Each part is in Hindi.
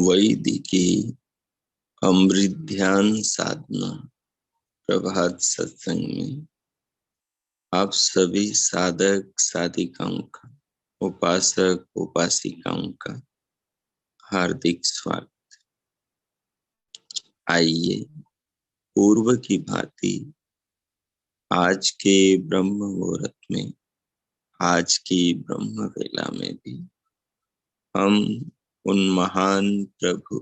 वैदिकी अमृत ध्यान साधना प्रभात सत्संग में आप सभी साधक साधिकाओं का, उपासक उपासिकाओं का हार्दिक स्वागत। आइए पूर्व की भांति आज के ब्रह्म मुहूर्त में, आज की ब्रह्म वेला में भी हम उन महान प्रभु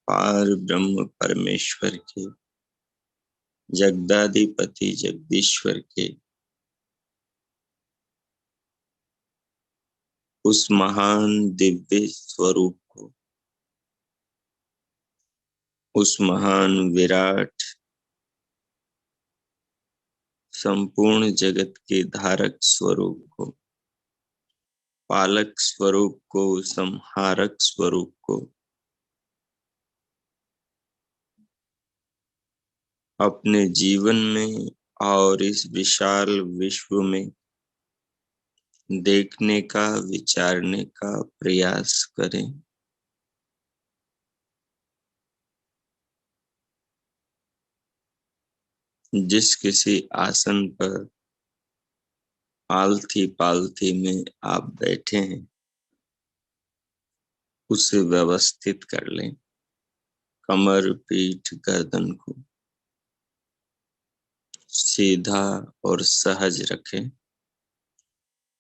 पार ब्रह्म परमेश्वर के, जगदाधिपति जगदीश्वर के उस महान दिव्य स्वरूप को, उस महान विराट संपूर्ण जगत के धारक स्वरूप को, पालक स्वरूप को, संहारक स्वरूप को अपने जीवन में और इस विशाल विश्व में देखने का, विचारने का प्रयास करें। जिस किसी आसन पर आलथी पालथी में आप बैठे हैं, उसे व्यवस्थित कर लें। कमर, पीठ, गर्दन को सीधा और सहज रखें।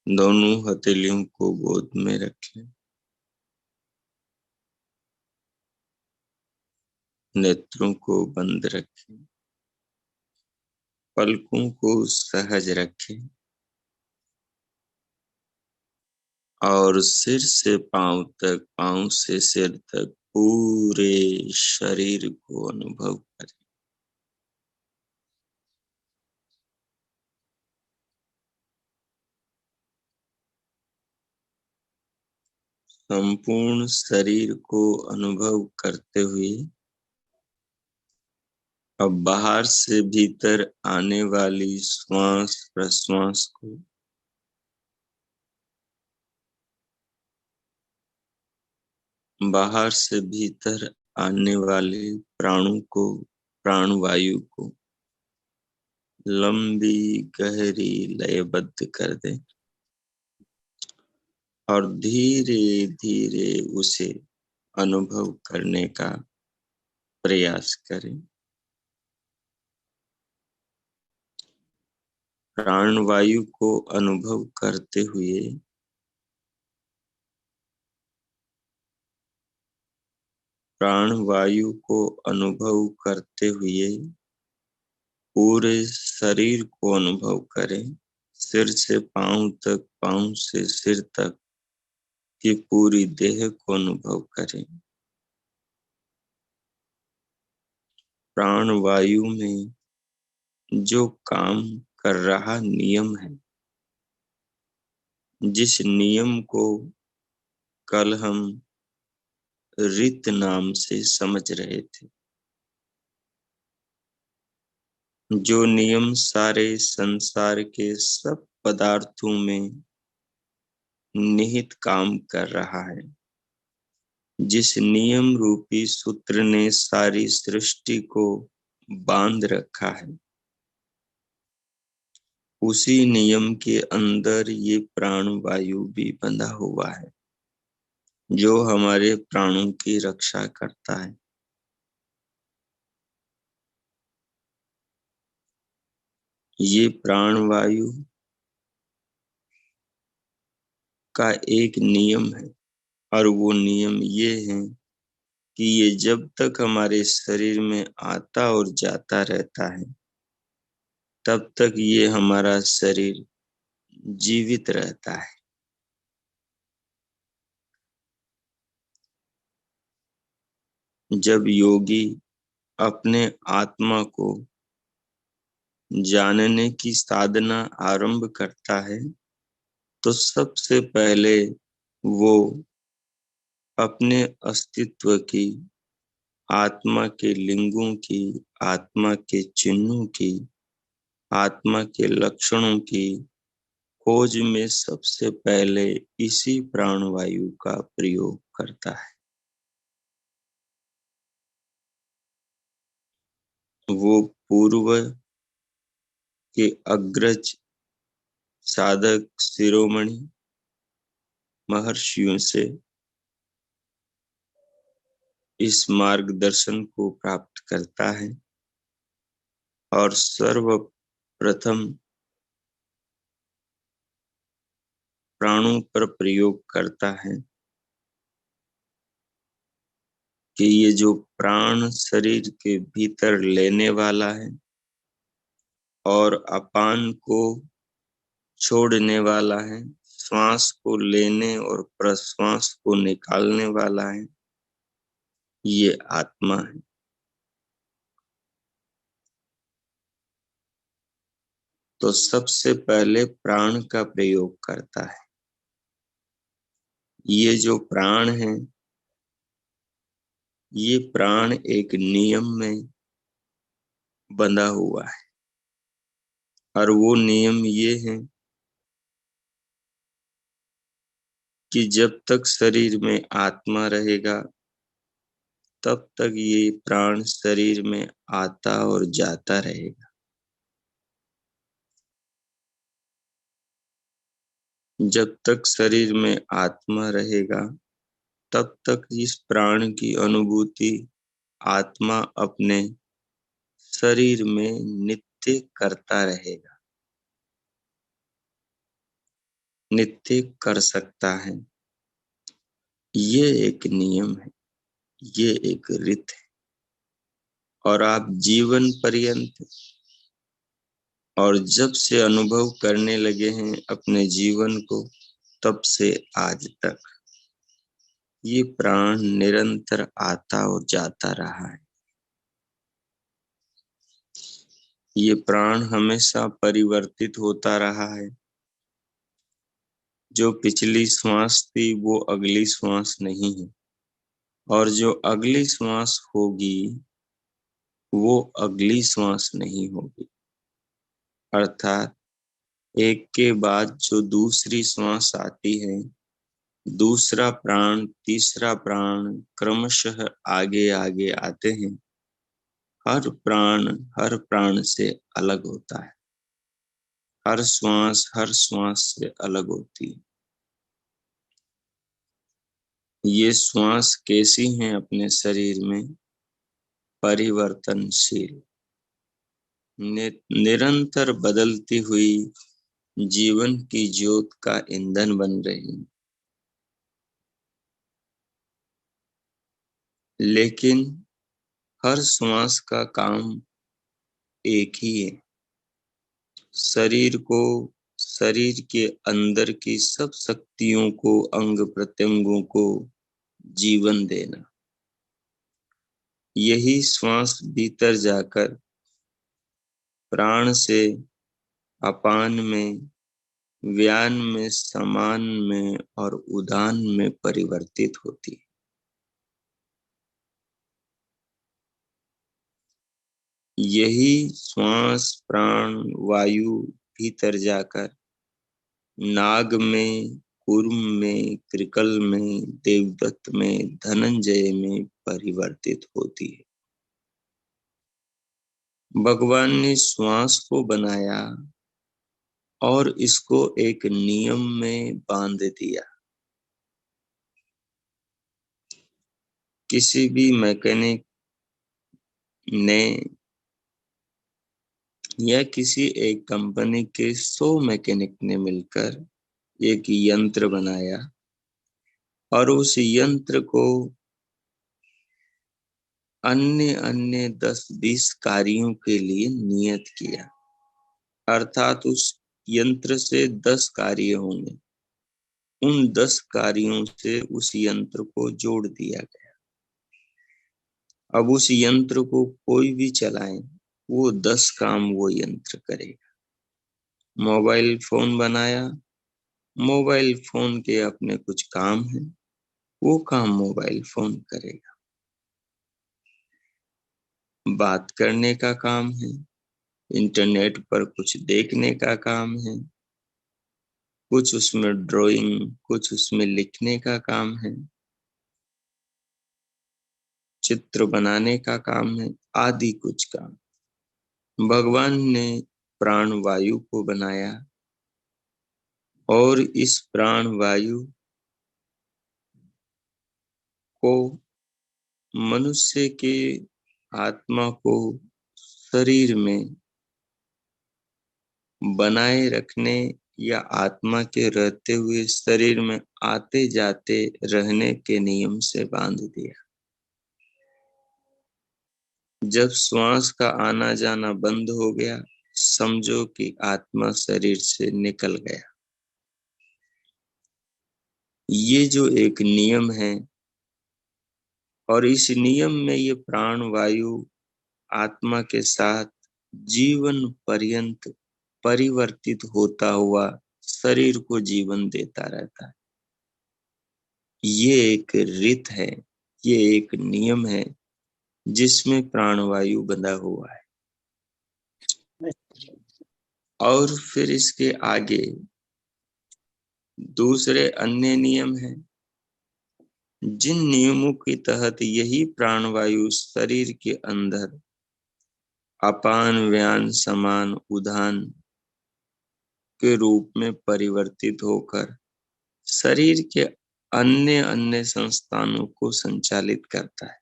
दोनों हथेलियों को गोद में रखें। नेत्रों को बंद रखें। पलकों को सहज रखें और सिर से पांव तक, पांव से सिर तक पूरे शरीर को अनुभव करें। संपूर्ण शरीर को अनुभव करते हुए अब बाहर से भीतर आने वाली श्वास प्रश्वास को बाहर से भीतर आने वाले प्राणों को, प्राणवायु को लंबी गहरी लयबद्ध कर दें और धीरे धीरे उसे अनुभव करने का प्रयास करें। प्राणवायु को अनुभव करते हुए प्राणवायु को अनुभव करते हुए पूरे शरीर को अनुभव करें। सिर से पांव तक, पांव से सिर तक की पूरी देह को अनुभव करें। प्राणवायु में जो काम कर रहा नियम है, जिस नियम को कल हम रित नाम से समझ रहे थे, जो नियम सारे संसार के सब पदार्थों में निहित काम कर रहा है, जिस नियम रूपी सूत्र ने सारी सृष्टि को बांध रखा है, उसी नियम के अंदर ये प्राण वायु भी बंधा हुआ है, जो हमारे प्राणों की रक्षा करता है। ये प्राण वायु का एक नियम है, और वो नियम ये है कि ये जब तक हमारे शरीर में आता और जाता रहता है, तब तक ये हमारा शरीर जीवित रहता है। जब योगी अपने आत्मा को जानने की साधना आरंभ करता है, तो सबसे पहले वो अपने अस्तित्व की, आत्मा के लिंगों की, आत्मा के चिन्हों की, आत्मा के लक्षणों की खोज में सबसे पहले इसी प्राणवायु का प्रयोग करता है। वो पूर्व के अग्रज साधक शिरोमणि महर्षियों से इस मार्गदर्शन को प्राप्त करता है और सर्वप्रथम प्राणों पर प्रयोग करता है कि ये जो प्राण शरीर के भीतर लेने वाला है और अपान को छोड़ने वाला है, श्वास को लेने और प्रश्वास को निकालने वाला है, ये आत्मा है। तो सबसे पहले प्राण का प्रयोग करता है। ये जो प्राण है, ये प्राण एक नियम में बंधा हुआ है, और वो नियम ये है कि जब तक शरीर में आत्मा रहेगा, तब तक ये प्राण शरीर में आता और जाता रहेगा। जब तक शरीर में आत्मा रहेगा, तब तक इस प्राण की अनुभूति आत्मा अपने शरीर में नित्य करता रहेगा, नित्य कर सकता है। ये एक नियम है, ये एक रीत है, और आप जीवन पर्यंत और जब से अनुभव करने लगे हैं अपने जीवन को, तब से आज तक ये प्राण निरंतर आता और जाता रहा है। ये प्राण हमेशा परिवर्तित होता रहा है। जो पिछली श्वास थी वो अगली श्वास नहीं है, और जो अगली श्वास होगी वो अगली श्वास नहीं होगी। अर्थात एक के बाद जो दूसरी श्वास आती है, दूसरा प्राण, तीसरा प्राण क्रमशः आगे आगे आते हैं। हर प्राण से अलग होता है, हर श्वास से अलग होती है। ये श्वास कैसी हैं अपने शरीर में? परिवर्तनशील, निरंतर बदलती हुई जीवन की ज्योत का ईंधन बन रही। लेकिन हर श्वास का काम एक ही है, शरीर के अंदर की सब शक्तियों को, अंग प्रत्यंगों को जीवन देना। यही श्वास भीतर जाकर प्राण से अपान में, व्यान में, समान में और उदान में परिवर्तित होती है। यही श्वास प्राण वायु भीतर जाकर नाग में, कूर्म में, कृकल में, देवदत्त में, धनंजय में परिवर्तित होती है। भगवान ने श्वास को बनाया और इसको एक नियम में बांध दिया। किसी भी मैकेनिक ने या किसी एक कंपनी के 100 मैकेनिक ने मिलकर एक यंत्र बनाया और उस यंत्र को अन्य अन्य 10-20 कार्यों के लिए नियत किया, अर्थात उस यंत्र से 10 कार्य होंगे। उन 10 कार्यों से उस यंत्र को जोड़ दिया गया। अब उस यंत्र को कोई भी चलाए, वो 10 काम वो यंत्र करेगा। मोबाइल फोन बनाया, मोबाइल फोन के अपने कुछ काम हैं, वो काम मोबाइल फोन करेगा। बात करने का काम है, इंटरनेट पर कुछ देखने का काम है, कुछ उसमें ड्राइंग, कुछ उसमें लिखने का काम है, चित्र बनाने का काम है, आदि कुछ काम। भगवान ने प्राण वायु को बनाया और इस प्राण वायु को मनुष्य के आत्मा को शरीर में बनाए रखने या आत्मा के रहते हुए शरीर में आते जाते रहने के नियम से बांध दिया। जब श्वास का आना जाना बंद हो गया, समझो कि आत्मा शरीर से निकल गया। ये जो एक नियम है और इस नियम में ये प्राण वायु आत्मा के साथ जीवन पर्यंत परिवर्तित होता हुआ शरीर को जीवन देता रहता है। ये एक रीत है, ये एक नियम है जिसमें प्राणवायु बंधा हुआ है। और फिर इसके आगे दूसरे अन्य नियम हैं, जिन नियमों के तहत यही प्राणवायु शरीर के अंदर अपान व्यान समान उदान के रूप में परिवर्तित होकर शरीर के अन्य अन्य संस्थानों को संचालित करता है।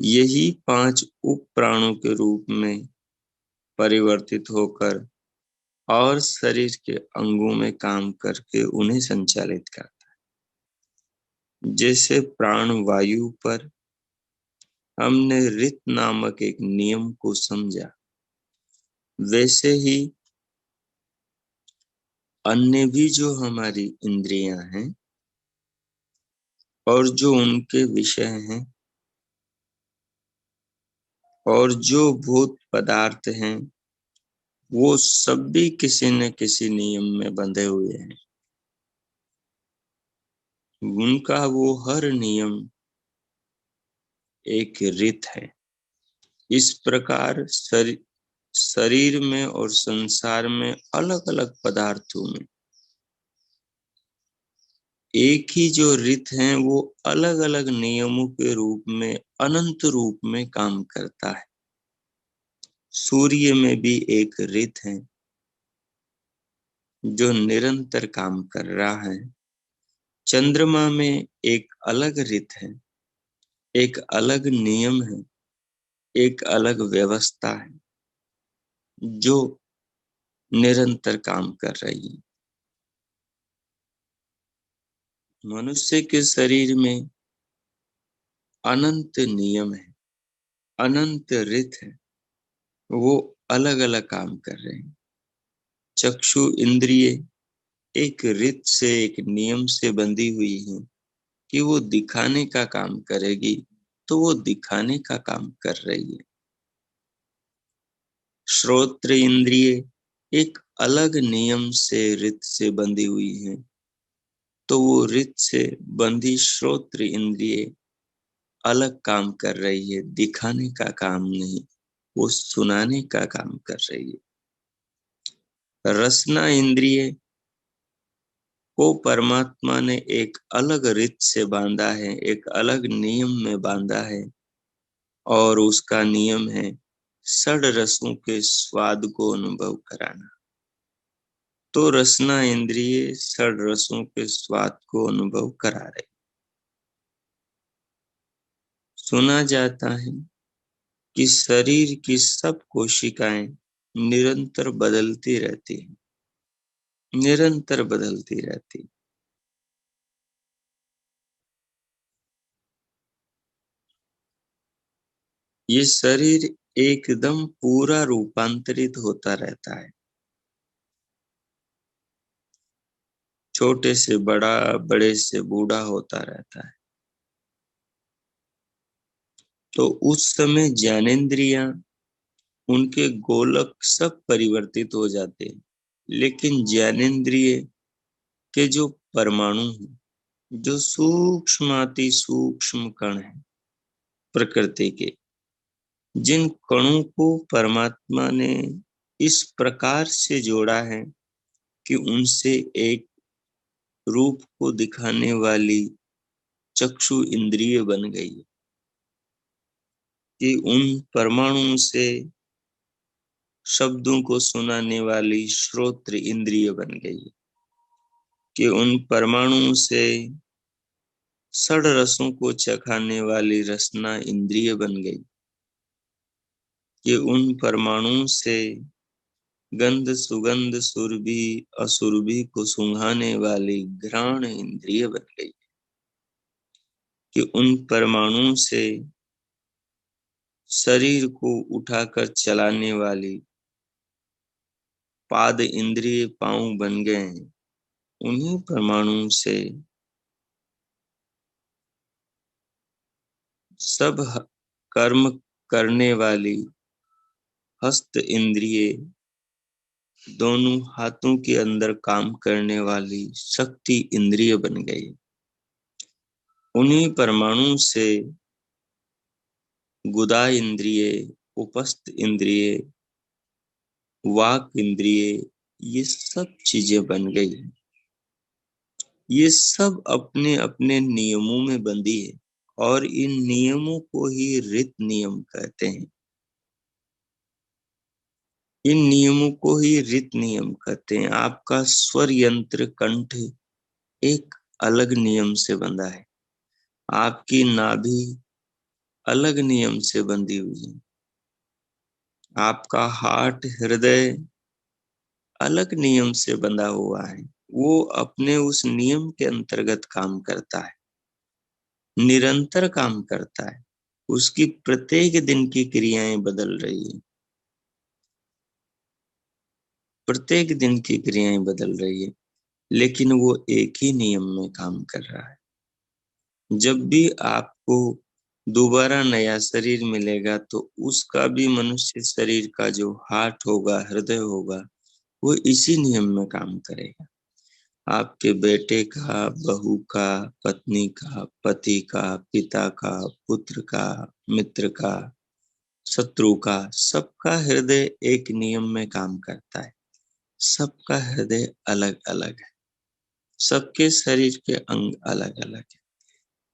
यही 5 उप प्राणों के रूप में परिवर्तित होकर और शरीर के अंगों में काम करके उन्हें संचालित करता है। जैसे प्राण वायु पर हमने ऋत नामक एक नियम को समझा, वैसे ही अन्य भी जो हमारी इंद्रियां हैं और जो उनके विषय हैं और जो भूत पदार्थ हैं, वो सब भी किसी न किसी नियम में बंधे हुए हैं। उनका वो हर नियम एक रीत है। इस प्रकार शरीर में और संसार में अलग अलग पदार्थों में एक ही जो रीत है, वो अलग अलग नियमों के रूप में अनंत रूप में काम करता है। सूर्य में भी एक रीत है जो निरंतर काम कर रहा है। चंद्रमा में एक अलग रीत है, एक अलग नियम है, एक अलग व्यवस्था है जो निरंतर काम कर रही है। मनुष्य के शरीर में अनंत नियम है, अनंत रीत है, वो अलग अलग काम कर रहे हैं। चक्षु इंद्रिय एक रीत से, एक नियम से बंधी हुई है कि वो दिखाने का काम करेगी, तो वो दिखाने का काम कर रही है। श्रोत्र इंद्रिय एक अलग नियम से, रीत से बंधी हुई है, तो वो रीत से बंधी श्रोत्र इंद्रिय अलग काम कर रही है, दिखाने का काम नहीं। वो सुनाने का काम कर रही है। रसना इंद्रिय को परमात्मा ने एक अलग रीत से बांधा है, एक अलग नियम में बांधा है, और उसका नियम है षड रसों के स्वाद को अनुभव कराना। तो रसना इंद्रिय षड रसों के स्वाद को अनुभव करा रही। सुना जाता है कि शरीर की सब कोशिकाएं निरंतर बदलती रहती हैं, निरंतर बदलती रहती। ये शरीर एकदम पूरा रूपांतरित होता रहता है, छोटे से बड़ा, बड़े से बूढ़ा होता रहता है। तो उस समय ज्ञानेंद्रियां, उनके गोलक सब परिवर्तित हो जाते हैं, लेकिन ज्ञानेंद्रिय के जो परमाणु हैं, जो सूक्ष्माति सूक्ष्म कण है प्रकृति के, जिन कणों को परमात्मा ने इस प्रकार से जोड़ा है कि उनसे एक रूप को दिखाने वाली चक्षु इंद्रिय बन गई है, कि उन परमाणु से शब्दों को सुनाने वाली श्रोत्र इंद्रिय बन गई है, कि उन परमाणु से षड रसों को चखाने वाली रसना इंद्रिय बन गई, कि उन परमाणु से गंध सुगंध सुरभि असुरभि को सूंघाने वाली घ्राण इंद्रिय बन गई, कि उन परमाणु से शरीर को उठाकर चलाने वाली पाद इंद्रिय पांव बन गए हैं। उन्हीं परमाणु से सब कर्म करने वाली हस्त इंद्रिय, दोनों हाथों के अंदर काम करने वाली शक्ति इंद्रिय बन गई। उन्हीं परमाणु से गुदा इंद्रिय, उपस्थ इंद्रिय, वाक इंद्रिय, ये सब चीजें बन गई। ये सब अपने अपने नियमों में बंधी है, और इन नियमों को ही रित नियम कहते हैं। इन नियमों को ही रित नियम कहते हैं। आपका स्वर यंत्र कंठ एक अलग नियम से बंधा है, आपकी नाभि अलग नियम से बंधी हुई है, आपका हार्ट हृदय अलग नियम से बंधा हुआ है। वो अपने उस नियम के अंतर्गत काम करता है, निरंतर काम करता है। उसकी प्रत्येक दिन की क्रियाएं बदल रही है, प्रत्येक दिन की क्रियाएं बदल रही है, लेकिन वो एक ही नियम में काम कर रहा है। जब भी आपको दोबारा नया शरीर मिलेगा, तो उसका भी मनुष्य शरीर का जो हार्ट होगा, हृदय होगा, वो इसी नियम में काम करेगा। आपके बेटे का, बहू का, पत्नी का, पति का, पिता का, पुत्र का, मित्र का, शत्रु का, सबका हृदय एक नियम में काम करता है। सबका हृदय अलग अलग है, सबके शरीर के अंग अलग अलग है,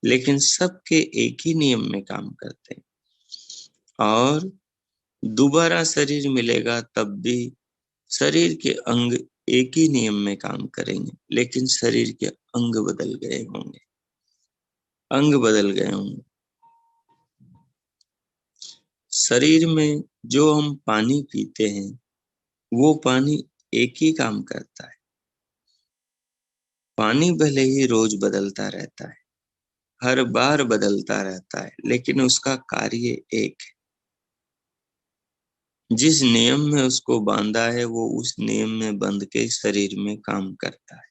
लेकिन सबके एक ही नियम में काम करते हैं। और दोबारा शरीर मिलेगा तब भी शरीर के अंग एक ही नियम में काम करेंगे, लेकिन शरीर के अंग बदल गए होंगे, अंग बदल गए होंगे। शरीर में जो हम पानी पीते हैं, वो पानी एक ही काम करता है। पानी भले ही रोज बदलता रहता है, हर बार बदलता रहता है, लेकिन उसका कार्य एक है। जिस नियम में उसको बांधा है, वो उस नियम में बंध के शरीर में काम करता है।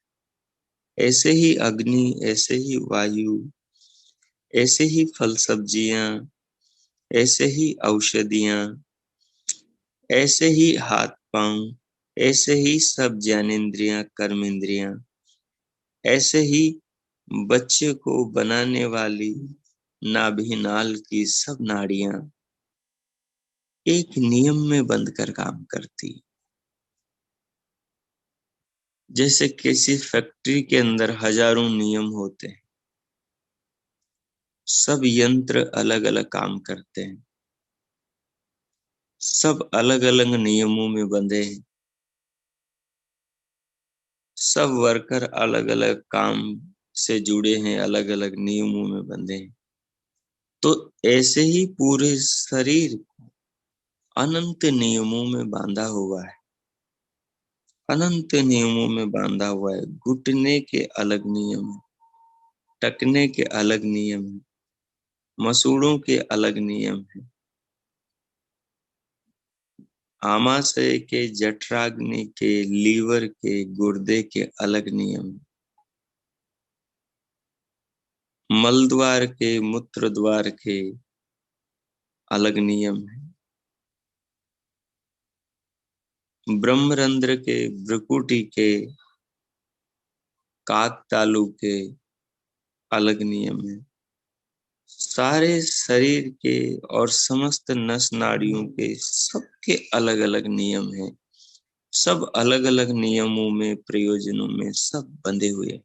ऐसे ही अग्नि, ऐसे ही वायु, ऐसे ही फल सब्जियां, ऐसे ही औषधियां, ऐसे ही हाथ पांव, ऐसे ही सब ज्ञानेंद्रियां, कर्मेंद्रियां, ऐसे ही बच्चे को बनाने वाली नाभि नाल की सब नाड़ियां, एक नियम में बंधकर काम करती है। जैसे किसी फैक्ट्री के अंदर हजारों नियम होते हैं, सब यंत्र अलग अलग काम करते हैं, सब अलग अलग नियमों में बंधे हैं, सब वर्कर अलग अलग काम से जुड़े हैं, अलग अलग नियमों में बंधे हैं। तो ऐसे ही पूरे शरीर अनंत नियमों में बांधा हुआ है, अनंत नियमों में बांधा हुआ है। घुटने के अलग नियम है, टकने के अलग नियम है, मसूड़ों के अलग नियम है, आमाशय के, जठराग्नि के, लीवर के, गुर्दे के अलग नियम है, मल द्वार के, मूत्र द्वार के अलग नियम है, ब्रह्मरंध्र के, भ्रुकुटी के, काक तालु के अलग नियम है। सारे शरीर के और समस्त नस नाड़ियों के सबके अलग अलग नियम हैं। सब अलग अलग नियमों में, प्रयोजनों में सब बंधे हुए।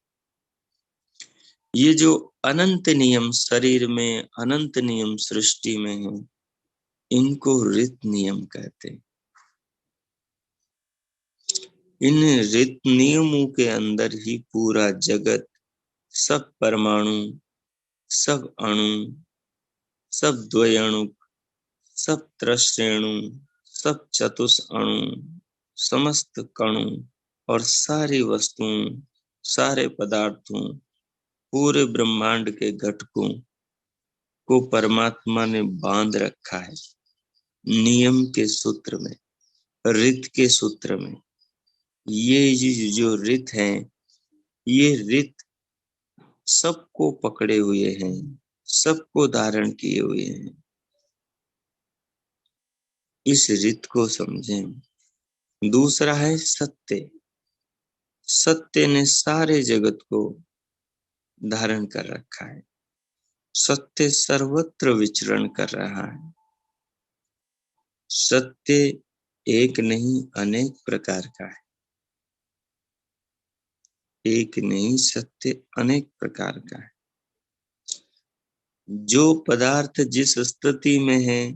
ये जो अनंत नियम शरीर में, अनंत नियम सृष्टि में है, इनको ऋत नियम कहते हैं। इन ऋत नियमों के अंदर ही पूरा जगत, सब परमाणु, सब अणु, सब द्वयणु, सब त्रश्रेणु, सब चतुष्अणु, समस्त कणु और सारी वस्तुओं, सारे पदार्थों, पूरे ब्रह्मांड के घटकों को परमात्मा ने बांध रखा है नियम के सूत्र में, ऋत के सूत्र में। ये जो ऋत हैं, ये ऋत सबको पकड़े हुए हैं, सबको धारण किए हुए हैं। इस ऋत को समझें। दूसरा है सत्य। सत्य ने सारे जगत को धारण कर रखा है। सत्य सर्वत्र विचरण कर रहा है। सत्य एक नहीं अनेक प्रकार का है। एक नहीं, सत्य अनेक प्रकार का है। जो पदार्थ जिस स्थिति में है,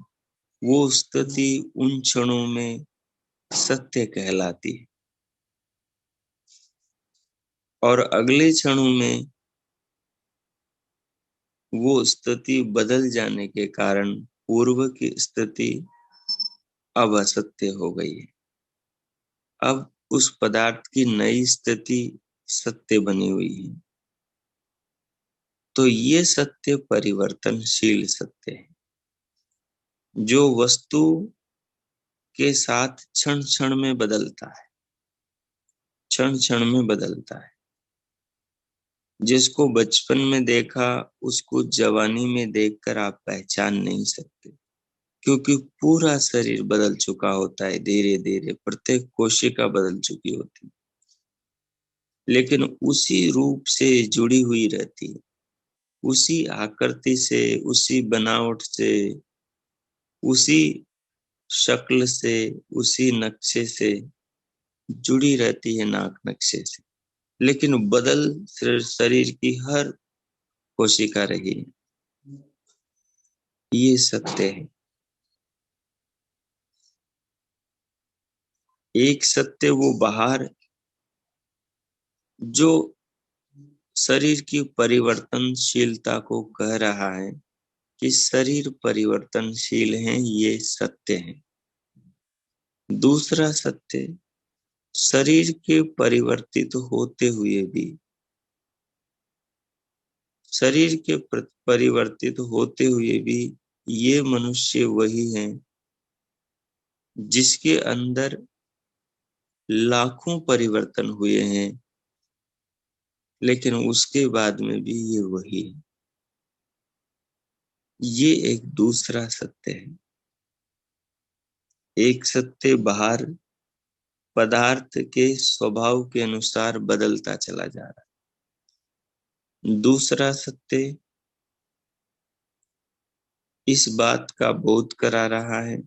वो स्थिति उन क्षणों में सत्य कहलाती है, और अगले क्षणों में वो स्थिति बदल जाने के कारण पूर्व की स्थिति अब असत्य हो गई है। अब उस पदार्थ की नई स्थिति सत्य बनी हुई है। तो ये सत्य परिवर्तनशील सत्य है, जो वस्तु के साथ क्षण क्षण में बदलता है, क्षण क्षण में बदलता है। जिसको बचपन में देखा, उसको जवानी में देखकर आप पहचान नहीं सकते, क्योंकि पूरा शरीर बदल चुका होता है। धीरे धीरे प्रत्येक कोशिका बदल चुकी होती है, लेकिन उसी रूप से जुड़ी हुई रहती है, उसी आकृति से, उसी बनावट से, उसी शक्ल से, उसी नक्शे से जुड़ी रहती है, नाक नक्शे से। लेकिन बदल शरीर की हर कोशिका रही है। ये सत्य है। एक सत्य वो बाहर जो शरीर की परिवर्तनशीलता को कह रहा है कि शरीर परिवर्तनशील है, ये सत्य है। दूसरा सत्य, शरीर के परिवर्तित होते हुए भी, शरीर के परिवर्तित होते हुए भी ये मनुष्य वही है जिसके अंदर लाखों परिवर्तन हुए हैं, लेकिन उसके बाद में भी ये वही है। ये एक दूसरा सत्य है। एक सत्य बाहर पदार्थ के स्वभाव के अनुसार बदलता चला जा रहा है। दूसरा सत्य इस बात का बोध करा रहा है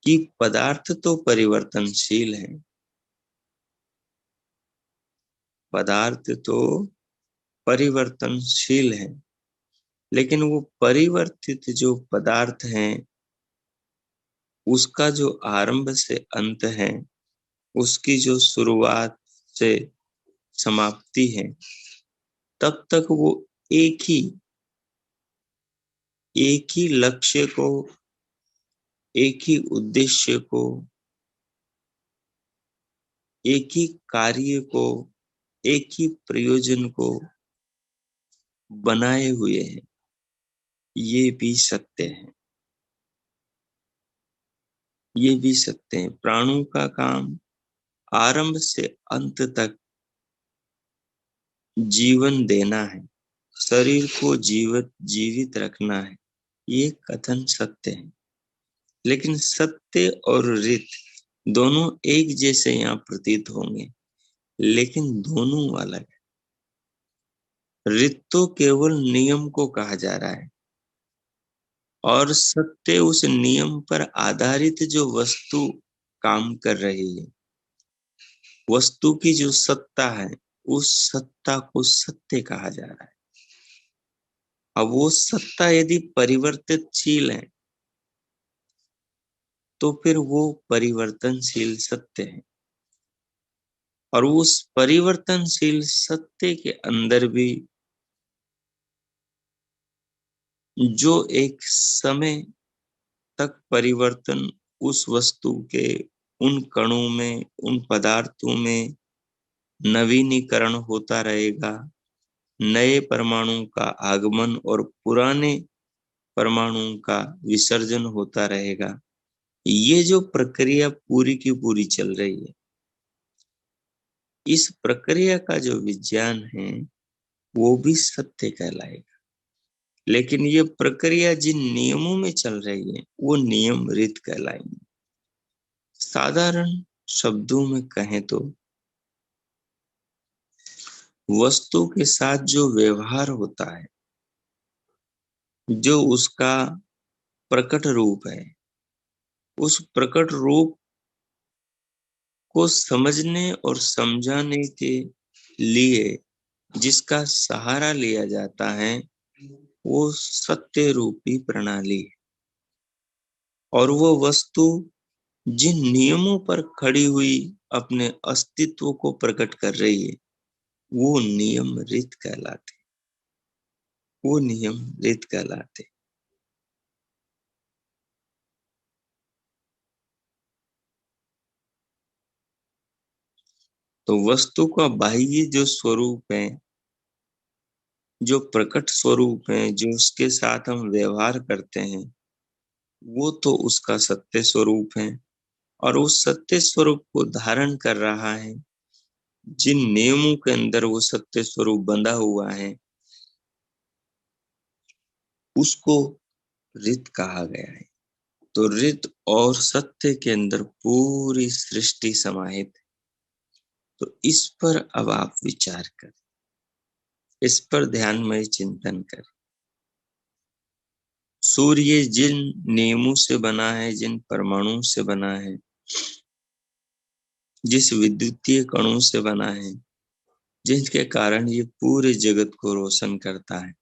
कि पदार्थ तो परिवर्तनशील है, पदार्थ तो परिवर्तनशील है, लेकिन वो परिवर्तित जो पदार्थ हैं, उसका जो आरंभ से अंत है, उसकी जो शुरुआत से समाप्ति है, तब तक वो एक ही लक्ष्य को, एक ही उद्देश्य को, एक ही कार्य को, एक ही प्रयोजन को बनाए हुए हैं। ये भी सत्य है, ये भी सत्य है। प्राणों का काम आरंभ से अंत तक जीवन देना है, शरीर को जीवित रखना है। ये कथन सत्य है, लेकिन सत्य और ऋत दोनों एक जैसे यहाँ प्रतीत होंगे, लेकिन दोनों अलग है। ऋत तो केवल नियम को कहा जा रहा है, और सत्य उस नियम पर आधारित जो वस्तु काम कर रही है, वस्तु की जो सत्ता है, उस सत्ता को सत्य कहा जा रहा है। अब वो सत्ता यदि परिवर्तनशील है, तो फिर वो परिवर्तनशील सत्य है। और उस परिवर्तनशील सत्य के अंदर भी जो एक समय तक परिवर्तन उस वस्तु के, उन कणों में, उन पदार्थों में नवीनीकरण होता रहेगा, नए परमाणु का आगमन और पुराने परमाणु का विसर्जन होता रहेगा। ये जो प्रक्रिया पूरी की पूरी चल रही है, इस प्रक्रिया का जो विज्ञान है, वो भी सत्य कहलाएगा। लेकिन ये प्रक्रिया जिन नियमों में चल रही है, वो नियम रीत कहलाएंगे। साधारण शब्दों में कहें तो वस्तु के साथ जो व्यवहार होता है, जो उसका प्रकट रूप है, उस प्रकट रूप को समझने और समझाने के लिए जिसका सहारा लिया जाता है, वो सत्य रूपी प्रणाली है। और वो वस्तु जिन नियमों पर खड़ी हुई अपने अस्तित्व को प्रकट कर रही है, वो नियम रीत कहलाते, वो नियम रीत कहलाते। तो वस्तु का बाह्य जो स्वरूप है, जो प्रकट स्वरूप है, जो उसके साथ हम व्यवहार करते हैं, वो तो उसका सत्य स्वरूप है। और उस सत्य स्वरूप को धारण कर रहा है, जिन नियमों के अंदर वो सत्य स्वरूप बंधा हुआ है, उसको ऋत कहा गया है। तो ऋत और सत्य के अंदर पूरी सृष्टि समाहित है। तो इस पर अब आप विचार करें, इस पर ध्यानमय चिंतन करें। सूर्य जिन नियमों से बना है, जिन परमाणुओं से बना है, जिस विद्युतीय कणों से बना है, जिनके कारण ये पूरे जगत को रोशन करता है,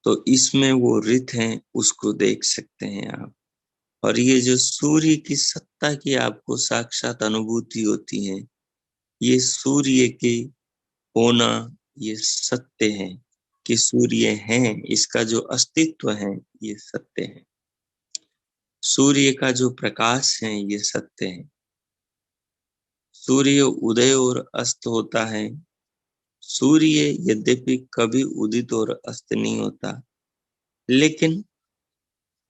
तो इसमें वो ऋत है, उसको देख सकते हैं आप। और ये जो सूर्य की सत्ता की आपको साक्षात अनुभूति होती है, ये सूर्य की होना, ये सत्य है कि सूर्य है, इसका जो अस्तित्व है, ये सत्य है। सूर्य का जो प्रकाश है, ये सत्य है। सूर्य उदय और अस्त होता है। सूर्य यद्यपि कभी उदित और अस्त नहीं होता, लेकिन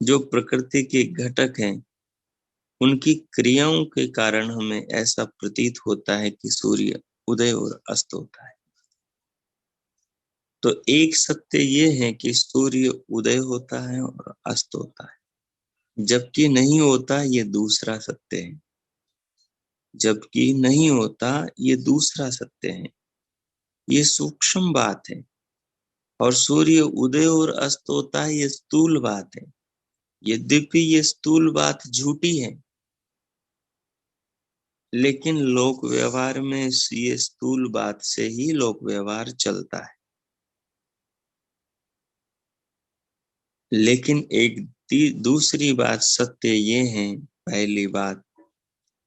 जो प्रकृति के घटक हैं, उनकी क्रियाओं के कारण हमें ऐसा प्रतीत होता है कि सूर्य उदय और अस्त होता है। तो एक सत्य ये है कि सूर्य उदय होता है और अस्त होता है, जबकि नहीं होता, ये दूसरा सत्य है। जबकि नहीं होता, ये दूसरा सत्य है। ये सूक्ष्म बात है। और सूर्य उदय और अस्त होता है, ये स्थूल बात है। यद्यपि ये स्थूल बात झूठी है, लेकिन लोक व्यवहार में ये स्थूल बात से ही लोक व्यवहार चलता है। लेकिन एक दूसरी बात सत्य ये है, पहली बात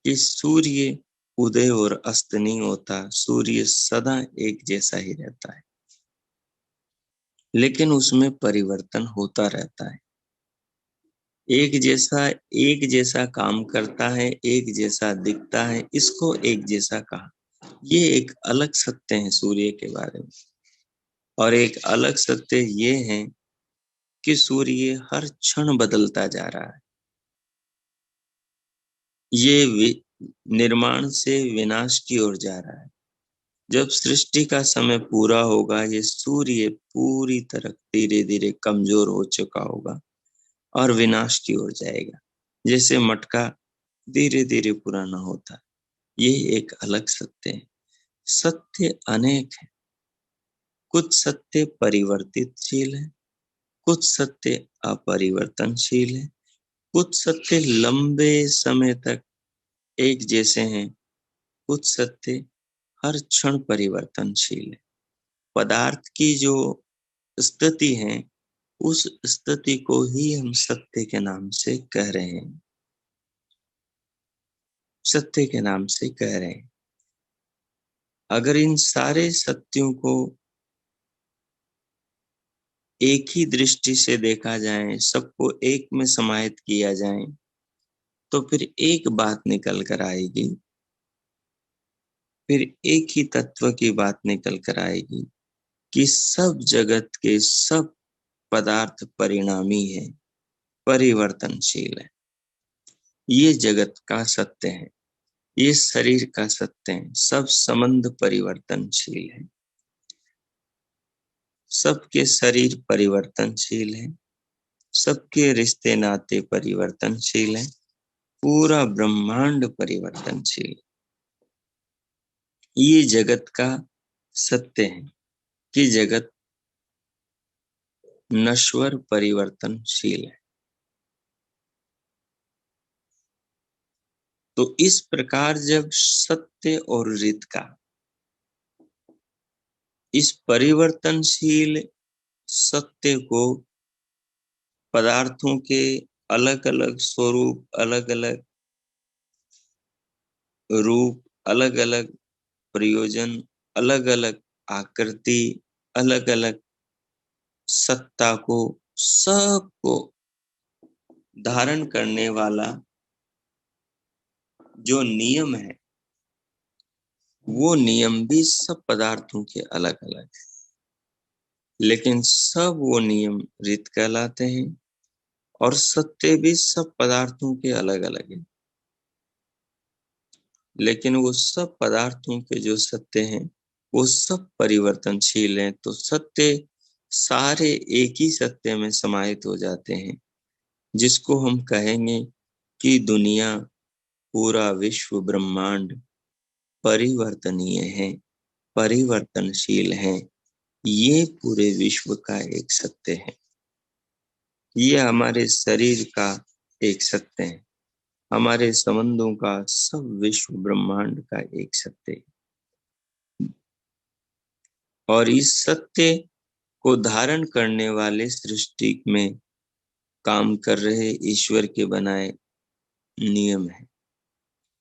कि सूर्य उदय और अस्त नहीं होता, सूर्य सदा एक जैसा ही रहता है, लेकिन उसमें परिवर्तन होता रहता है। एक जैसा काम करता है, एक जैसा दिखता है, इसको एक जैसा कहा। ये एक अलग सत्य है सूर्य के बारे में। और एक अलग सत्य ये है कि सूर्य हर क्षण बदलता जा रहा है। ये निर्माण से विनाश की ओर जा रहा है। जब सृष्टि का समय पूरा होगा, ये सूर्य पूरी तरह धीरे धीरे कमजोर हो चुका होगा और विनाश की ओर जाएगा, जैसे मटका धीरे धीरे पुराना होता है। ये एक अलग सत्य है। सत्य अनेक है। कुछ सत्य परिवर्तितशील है, कुछ सत्य अपरिवर्तनशील है, कुछ सत्य लंबे समय तक एक जैसे हैं, कुछ सत्य हर क्षण परिवर्तनशील है। पदार्थ की जो स्थिति है, उस स्थिति को ही हम सत्य के नाम से कह रहे हैं, सत्य के नाम से कह रहे हैं। अगर इन सारे सत्यों को एक ही दृष्टि से देखा जाए, सबको एक में समाहित किया जाए, तो फिर एक बात निकल कर आएगी, फिर एक ही तत्व की बात निकल कर आएगी कि सब जगत के सब पदार्थ परिणामी है, परिवर्तनशील है। ये जगत का सत्य है, ये शरीर का सत्य है। सब संबंध परिवर्तनशील है, सबके शरीर परिवर्तनशील है, सबके रिश्ते नाते परिवर्तनशील है, पूरा ब्रह्मांड परिवर्तनशील। ये जगत का सत्य है कि जगत नश्वर परिवर्तनशील है। तो इस प्रकार जब सत्य और ऋत का इस परिवर्तनशील सत्य को पदार्थों के अलग अलग स्वरूप, अलग अलग रूप, अलग अलग प्रयोजन, अलग अलग आकृति, अलग अलग सत्ता को, सबको धारण करने वाला जो नियम है, वो नियम भी सब पदार्थों के अलग अलग है, लेकिन सब वो नियम रीत कहलाते हैं। और सत्य भी सब पदार्थों के अलग अलग है, लेकिन वो सब पदार्थों के जो सत्य हैं, वो सब परिवर्तनशील हैं। तो सत्य सारे एक ही सत्य में समाहित हो जाते हैं, जिसको हम कहेंगे कि दुनिया, पूरा विश्व ब्रह्मांड परिवर्तनीय है, परिवर्तनशील है। ये पूरे विश्व का एक सत्य है। ये हमारे शरीर का एक सत्य है, हमारे संबंधों का, सब विश्व ब्रह्मांड का एक सत्य है। और इस सत्य को धारण करने वाले सृष्टि में काम कर रहे ईश्वर के बनाए नियम है,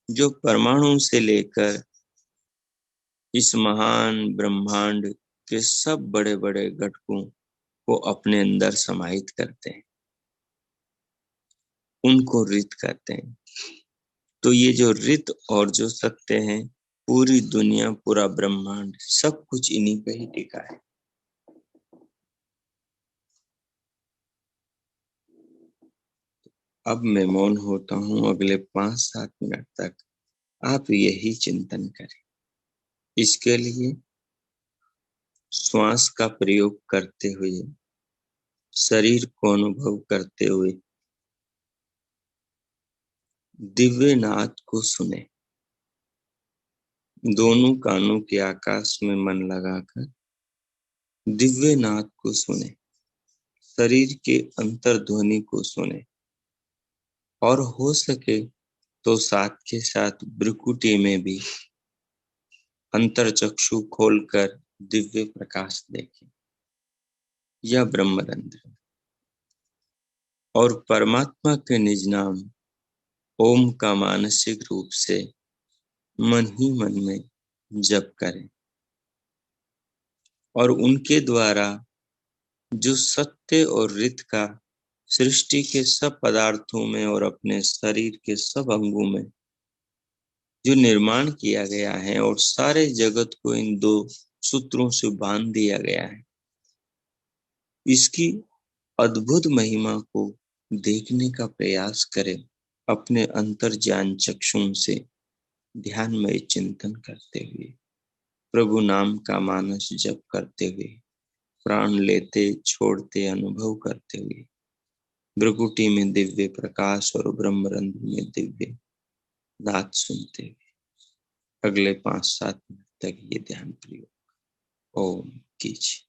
जो परमाणु से लेकर इस महान ब्रह्मांड के सब बड़े बड़े घटकों को अपने अंदर समाहित करते हैं, उनको ऋत कहते हैं। तो ये जो ऋत और जो सत्य है, पूरी दुनिया, पूरा ब्रह्मांड, सब कुछ इन्हीं पे ही टिका है। अब मैं मौन होता हूँ, अगले 5-7 मिनट तक आप यही चिंतन करें। इसके लिए श्वास का प्रयोग करते हुए, शरीर को अनुभव करते हुए दिव्य नाद को सुने। दोनों कानों के आकाश में मन लगाकर दिव्य नाद को सुने, शरीर के अंतर्ध्वनि को सुने। और हो सके तो साथ के साथ भ्रुकुटी में भी अंतरचक्षु खोलकर दिव्य प्रकाश देखें। यह ब्रह्मरंध्र और परमात्मा के निज नाम ओम का मानसिक रूप से मन ही मन में जप करें और उनके द्वारा जो सत्य और रित का सृष्टि के सब पदार्थों में और अपने शरीर के सब अंगों में जो निर्माण किया गया है और सारे जगत को इन दो सूत्रों से बांध दिया गया है, इसकी अद्भुत महिमा को देखने का प्रयास करें अपने अंतर्ज्ञान चक्षुओं से ध्यानमय चिंतन करते हुए, प्रभु नाम का मानस जप करते हुए, प्राण लेते छोड़ते अनुभव करते हुए, भ्रुकुटी में दिव्य प्रकाश और ब्रह्मरंध्र में दिव्य नाद सुनते हुए अगले 5-7 मिनट तक ये ध्यान प्रयोग ओम कीजिए।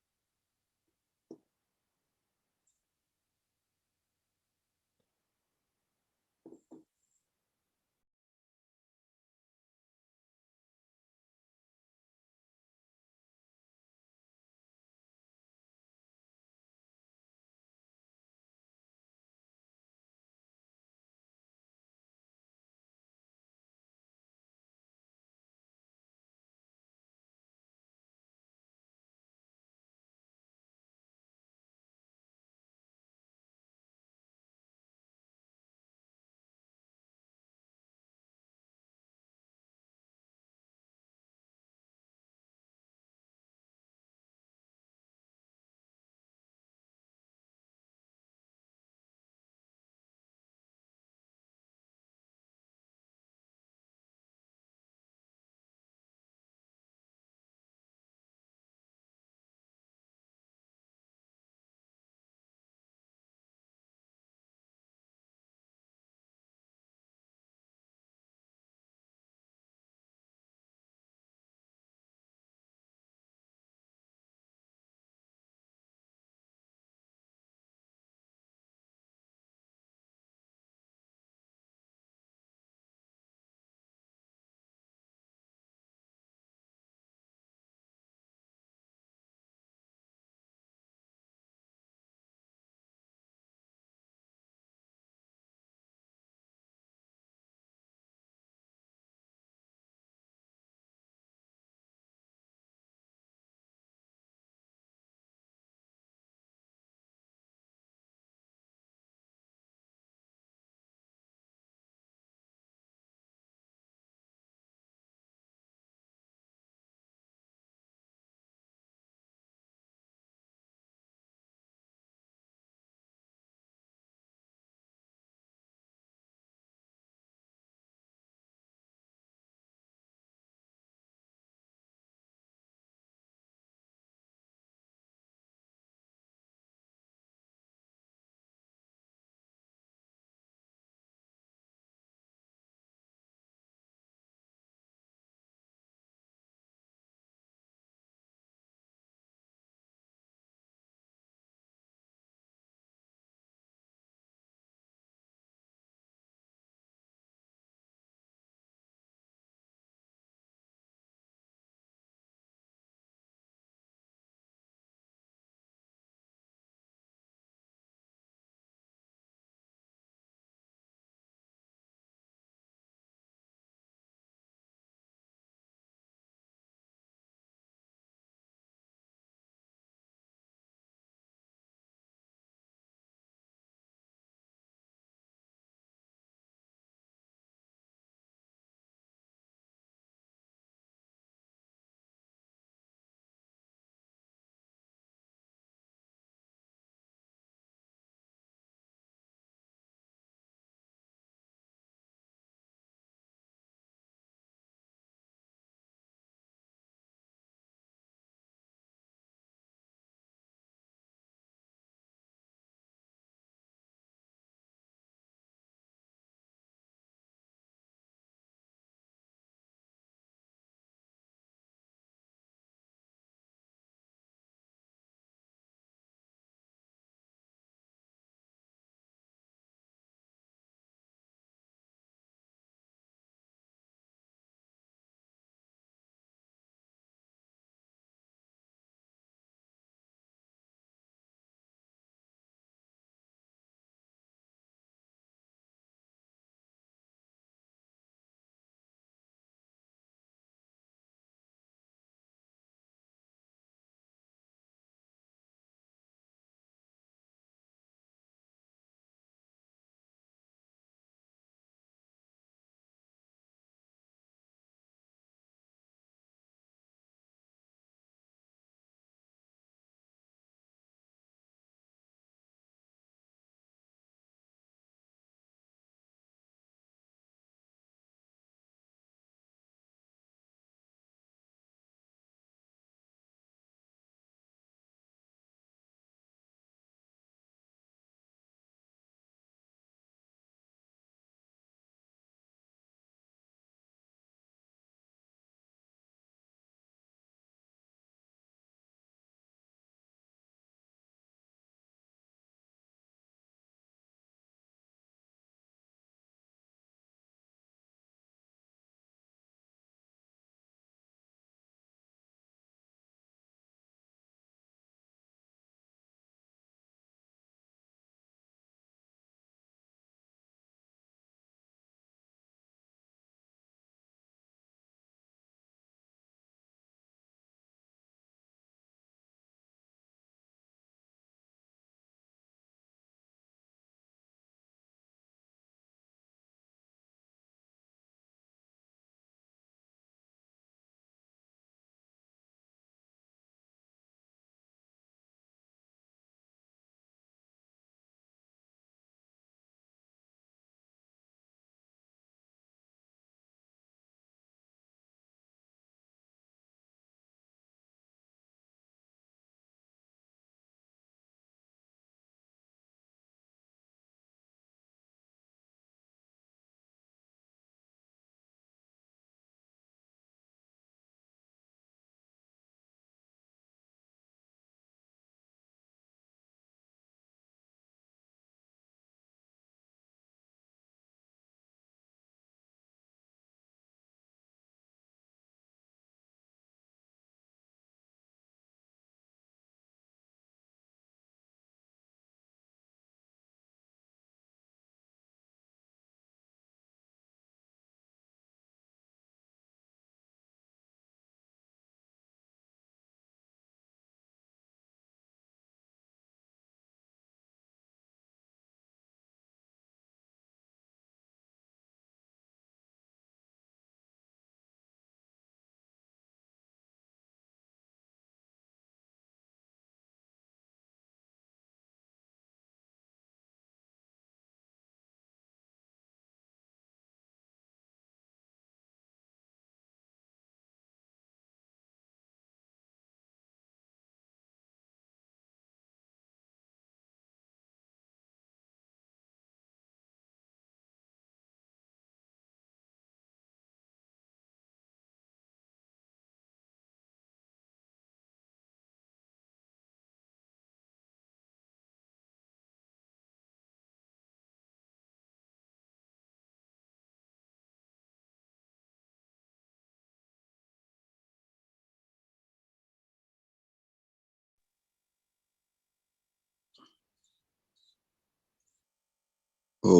ओ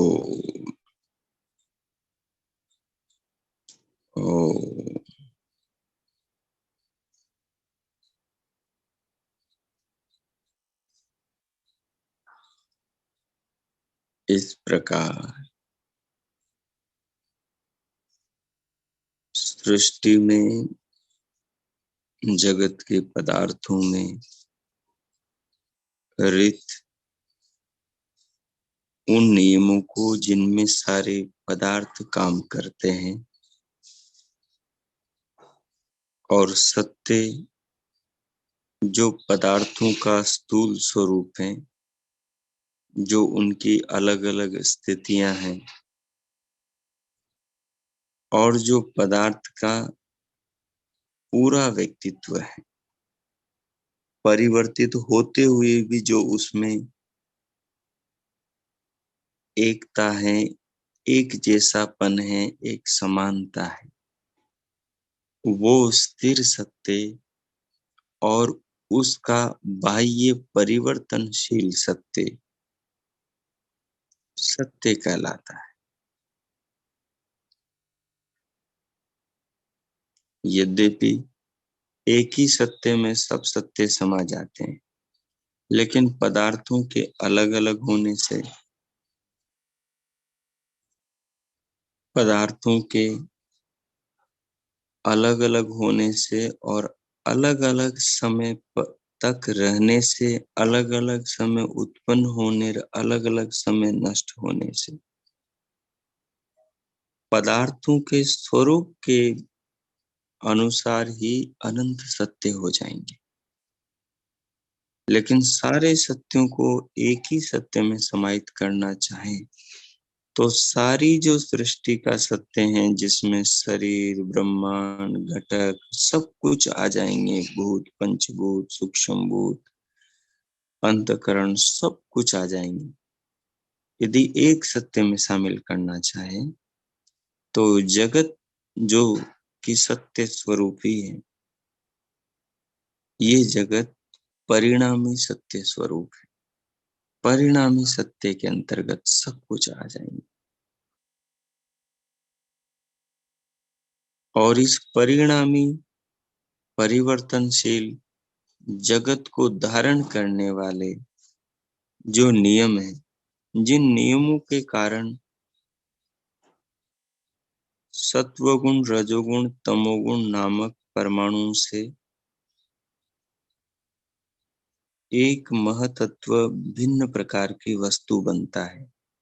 ओ इस प्रकार सृष्टि में, जगत के पदार्थों में रित उन नियमों को जिनमें सारे पदार्थ काम करते हैं, और सत्य जो पदार्थों का स्थूल स्वरूप है, जो उनकी अलग अलग स्थितियां हैं, और जो पदार्थ का पूरा व्यक्तित्व है, परिवर्तित होते हुए भी जो उसमें एकता है, एक जैसापन है, एक समानता है, वो स्थिर सत्य और उसका बाह्य परिवर्तनशील सत्य सत्य कहलाता है। यद्यपि एक ही सत्य में सब सत्य समा जाते हैं, लेकिन पदार्थों के अलग अलग होने से, पदार्थों के अलग अलग होने से और अलग अलग समय तक रहने से, अलग अलग समय उत्पन्न होने, अलग अलग समय नष्ट होने से, पदार्थों के स्वरूप के अनुसार ही अनंत सत्य हो जाएंगे। लेकिन सारे सत्यों को एक ही सत्य में समाहित करना चाहे तो सारी जो सृष्टि का सत्य है, जिसमें शरीर, ब्रह्मांड, घटक सब कुछ आ जाएंगे, भूत, पंचभूत, सूक्ष्म भूत, अंतकरण सब कुछ आ जाएंगे। यदि एक सत्य में शामिल करना चाहे तो जगत जो कि सत्य स्वरूपी है, ये जगत परिणामी सत्य स्वरूप है। परिणामी सत्य के अंतर्गत सब कुछ आ जाएंगे, और इस परिणामी परिवर्तनशील जगत को धारण करने वाले जो नियम है, जिन नियमों के कारण सत्वगुण, रजोगुण, तमोगुण नामक परमाणु से एक महतत्व भिन्न प्रकार की वस्तु बनता है,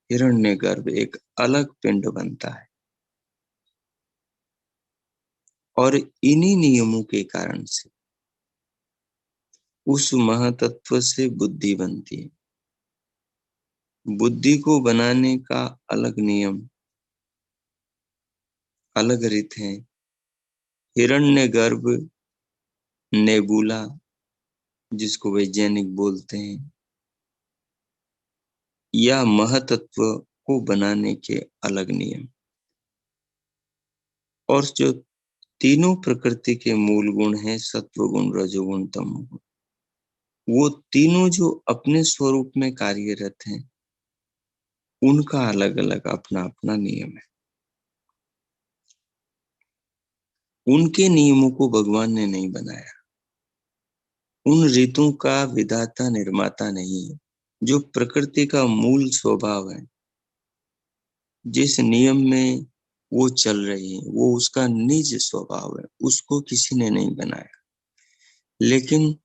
हिरण्यगर्भ एक अलग पिंड बनता है, और इन्हीं नियमों के कारण से उस महतत्व से बुद्धि बनती है। बुद्धि को बनाने का अलग नियम, अलग रीत है। हिरण्यगर्भ नेबुला, जिसको वैज्ञानिक बोलते हैं, या महतत्व को बनाने के अलग नियम। और जो तीनों प्रकृति के मूल गुण हैं, सत्वगुण, रजोगुण, तमोगुण, वो तीनों जो अपने स्वरूप में कार्यरत हैं, उनका अलग अलग अपना अपना नियम है। उनके नियमों को भगवान ने नहीं बनाया, उन रीतों का विधाता निर्माता नहीं है। जो प्रकृति का मूल स्वभाव है, जिस नियम में वो चल रही है, वो उसका निज स्वभाव है, उसको किसी ने नहीं बनाया। लेकिन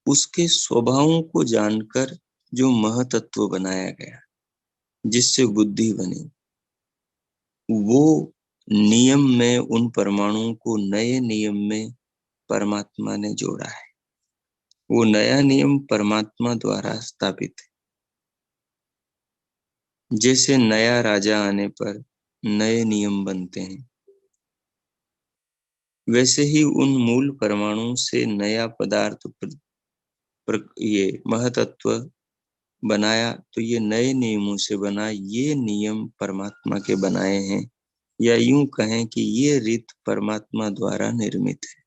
उसके स्वभावों को जानकर जो महतत्व बनाया गया, जिससे बुद्धि बनी, वो नियम में उन परमाणुओं को नए नियम में परमात्मा ने जोड़ा है। वो नया नियम परमात्मा द्वारा स्थापित है। जैसे नया राजा आने पर नए नियम बनते हैं, वैसे ही उन मूल परमाणु से नया पदार्थ ये महतत्व बनाया, तो ये नए नियमों से बना। ये नियम परमात्मा के बनाए हैं, या यूं कहें कि ये रीत परमात्मा द्वारा निर्मित है।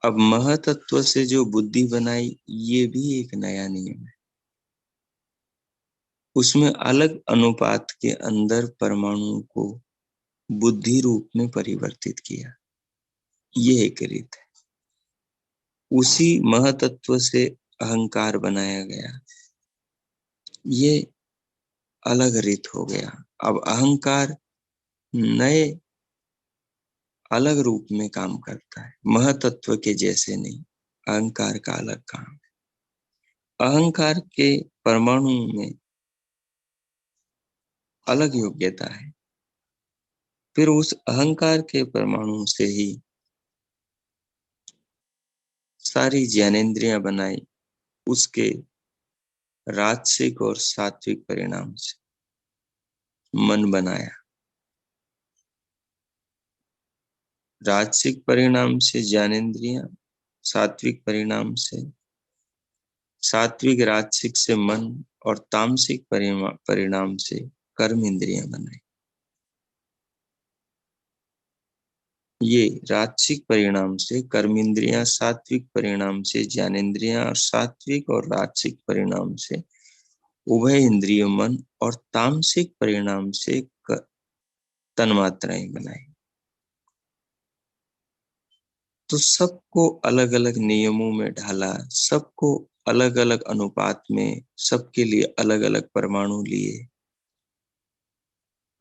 अब महतत्व से जो बुद्धि बनाई, ये भी एक नया नियम है। उसमें अलग अनुपात के अंदर परमाणु को बुद्धि रूप में परिवर्तित किया। ये एक रीत है। उसी महतत्व से अहंकार बनाया गया, ये अलग रीत हो गया। अब अहंकार नए अलग रूप में काम करता है, महतत्व के जैसे नहीं। अहंकार का अलग काम है। अहंकार के परमाणु में अलग योग्यता है। फिर उस अहंकार के परमाणु से ही सारी ज्ञानेंद्रियां बनाई, उसके राजसिक और सात्विक परिणाम से मन बनाया। राजसिक परिणाम से ज्ञानेंद्रियां, सात्विक परिणाम से सात्विक राजसिक से मन, और तामसिक परिणाम से कर्म इंद्रियां बनाई। ये राजसिक परिणाम से कर्म इंद्रियां, सात्विक परिणाम से ज्ञानेंद्रियां, और सात्विक और राजसिक परिणाम से उभय इंद्रिय मन, और तामसिक परिणाम से तन्मात्राएं बनाई। तो सबको अलग अलग नियमों में ढाला, सबको अलग अलग अनुपात में, सबके लिए अलग अलग परमाणु लिए।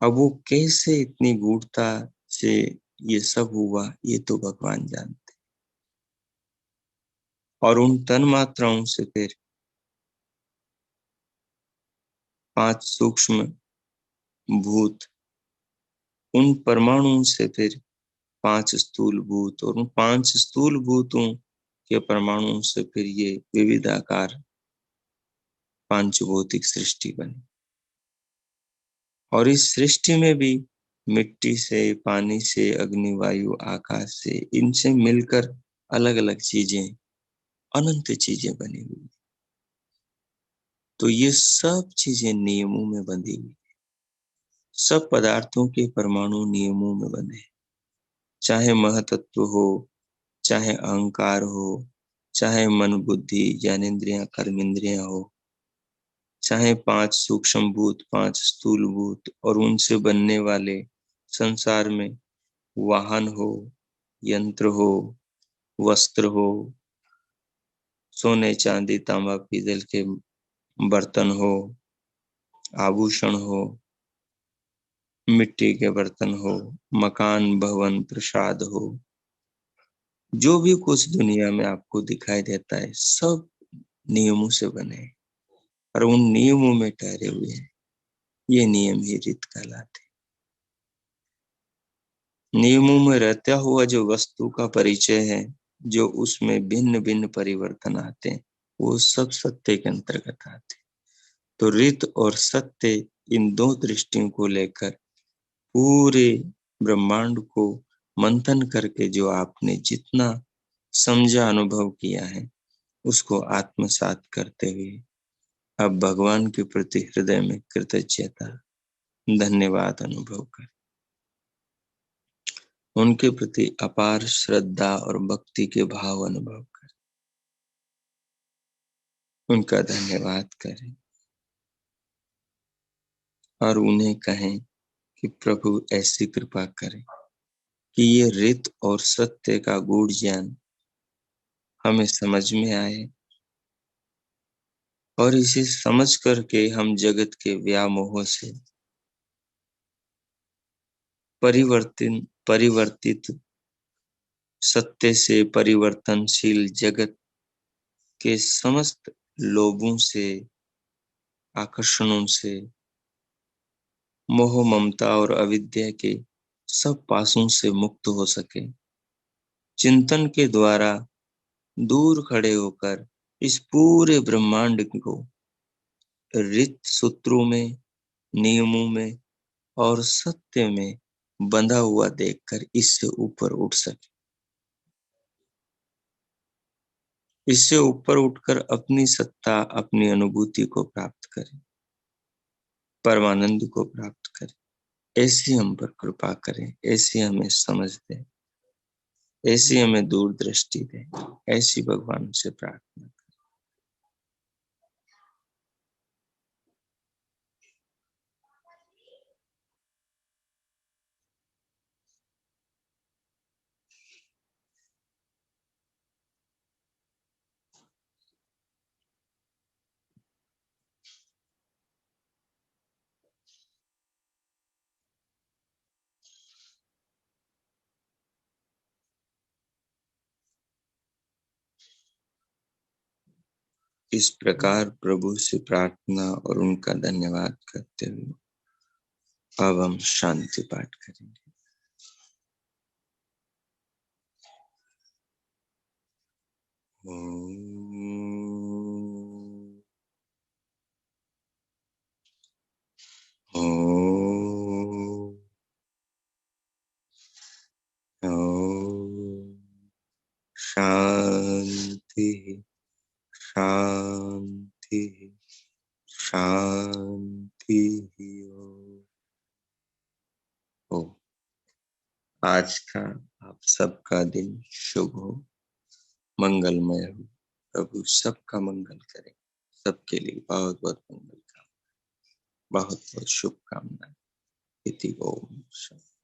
अब वो कैसे इतनी गूढ़ता से ये सब हुआ, ये तो भगवान जानते। और उन तन मात्राओं से फिर 5 सूक्ष्म भूत, उन परमाणुओं से फिर 5 स्थूल भूत, और उन 5 स्थूल भूतों के परमाणुओं से फिर ये विविधाकार पांचभौतिक सृष्टि बनी। और इस सृष्टि में भी मिट्टी से, पानी से, अग्नि, वायु, आकाश से, इनसे मिलकर अलग अलग चीजें, अनंत चीजें बनी हुई। तो ये सब चीजें नियमों में बंधी हुई। सब पदार्थों के परमाणु नियमों में बंधे, चाहे महतत्व हो, चाहे अहंकार हो, चाहे मन, बुद्धि, ज्ञानेंद्रियां, कर्मेंद्रियां हो, चाहे 5 सूक्ष्म भूत, 5 स्थूल भूत, और उनसे बनने वाले संसार में वाहन हो, यंत्र हो, वस्त्र हो, सोने चांदी तांबा पीतल के बर्तन हो, आभूषण हो, मिट्टी के बर्तन हो, मकान, भवन, प्रसाद हो, जो भी कुछ दुनिया में आपको दिखाई देता है, सब नियमों से बने और उन नियमों में ठहरे हुए हैं। ये नियम ही रीत कहलाते। नियमों में रहता हुआ जो वस्तु का परिचय है, जो उसमें भिन्न भिन्न परिवर्तन आते हैं, वो सब सत्य के अंतर्गत आते। तो रीत और सत्य, इन दो दृष्टियों को लेकर पूरे ब्रह्मांड को मंथन करके जो आपने जितना समझा, अनुभव किया है, उसको आत्मसात करते हुए अब भगवान के प्रति हृदय में कृतज्ञता, धन्यवाद अनुभव कर, उनके प्रति अपार श्रद्धा और भक्ति के भाव अनुभव कर, उनका धन्यवाद करें और उन्हें कहें कि प्रभु ऐसी कृपा करें कि ये रीत और सत्य का गूढ़ ज्ञान हमें समझ में आए, और इसे समझ करके हम जगत के व्यामोह से परिवर्तित सत्य से, परिवर्तनशील जगत के समस्त लोभों से, आकर्षणों से, मोह, ममता और अविद्या के सब पासों से मुक्त हो सके। चिंतन के द्वारा दूर खड़े होकर इस पूरे ब्रह्मांड को रीत सूत्रों में, नियमों में और सत्य में बंधा हुआ देखकर इससे ऊपर उठ सके। इससे ऊपर उठकर अपनी सत्ता, अपनी अनुभूति को प्राप्त करें, परमानंद को प्राप्त करें। ऐसी हम पर कृपा करें, ऐसी हमें समझ दे, ऐसी हमें दूरदृष्टि दे, ऐसी भगवान से प्रार्थना। इस प्रकार प्रभु से प्रार्थना और उनका धन्यवाद करते हुए अब हम शांति पाठ करेंगे। शांति शांति शांति। हो आज का आप सबका दिन शुभ हो, मंगलमय हो। प्रभु सबका मंगल करे, सबके लिए बहुत बहुत मंगल का, बहुत बहुत शुभकामनाएं। इति ओम शांति।